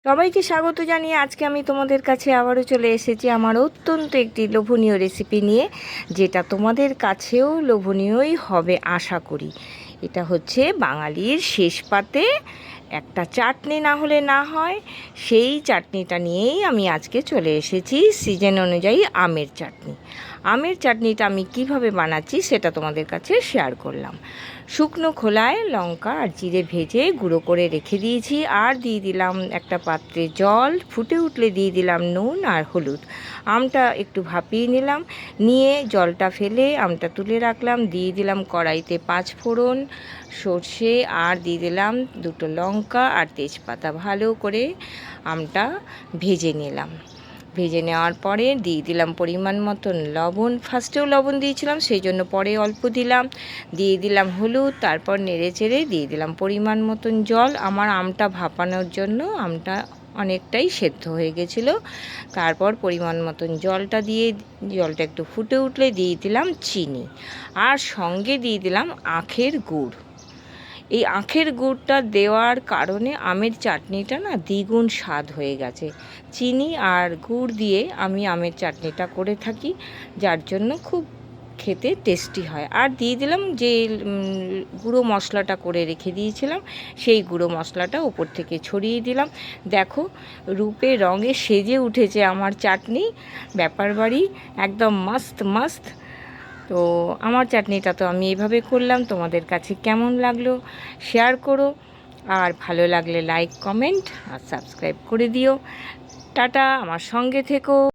সবাইকে স্বাগত জানিয়ে আজকে আমি তোমাদের কাছে আবারও চলে এসেছি আমার অত্যন্ত একটি লোভনীয় রেসিপি নিয়ে, যেটা তোমাদের কাছেও লোভনীয়ই হবে আশা করি। এটা হচ্ছে বাঙালির শেষ পাতে একটা চাটনি, না হলে না হয়। সেই চাটনিটা নিয়েই আমি আজকে চলে এসেছি, সিজন অনুযায়ী আমের চাটনি। আমের চাটনিটা আমি কিভাবে বানাচ্ছি সেটা তোমাদের কাছে শেয়ার করলাম। শুকনো খোলায় লঙ্কা আর জিরে ভেজে গুঁড়ো করে রেখে দিয়েছি, আর দিয়ে দিলাম একটা পাত্রে জল, ফুটে উঠলে দিয়ে দিলাম নুন আর হলুদ। আমটা একটু ভাপিয়ে নিলাম, নিয়ে জলটা ফেলে আমটা তুলে রাখলাম। দিয়ে দিলাম কড়াইতে 5 ফোড়ন, সর্ষে, আর দিয়ে দিলাম 2টো লঙ্কা আর তেজপাতা। ভালো করে আমটা ভেজে নিলাম। ভেজে নেওয়ার পরে দিয়ে দিলাম পরিমাণ মতন লবণ। ফার্স্টেও লবণ দিয়েছিলাম, সেই জন্য পরে অল্প দিলাম। দিয়ে দিলাম হলুদ, তারপর নেড়ে চেড়ে দিয়ে দিলাম পরিমাণ মতন জল। আমার আমটা ভাপানোর জন্য আমটা অনেকটাই সেদ্ধ হয়ে গেছিলো। তারপর পরিমাণ মতন জলটা দিয়ে, জলটা একটু ফুটে উঠলে দিয়ে দিলাম চিনি, আর সঙ্গে দিয়ে দিলাম আখের গুড়। এই আখের গুড়টা দেওয়ার কারণে আমের চাটনিটা না দ্বিগুণ স্বাদ হয়ে গেছে। চিনি আর গুড় দিয়ে আমি আমের চাটনিটা করে থাকি, যার জন্য খুব খেতে টেস্টি হয়। আর দিয়ে দিলাম যে গুঁড়ো মশলাটা করে রেখে দিয়েছিলাম, সেই গুঁড়ো মশলাটা উপর থেকে ছড়িয়ে দিলাম। দেখো, রূপে রঙে সেজে উঠেছে আমার চাটনি। ব্যাপার বাড়ি একদম মাস্ত মাস্ত। তো আমার চাটনিটা তো আমি এইভাবে করলাম। তোমাদের কাছে কেমন লাগলো শেয়ার করো, আর ভালো লাগলে লাইক, কমেন্ট আর সাবস্ক্রাইব করে দিও। টাটা, আমার সঙ্গে থেকো।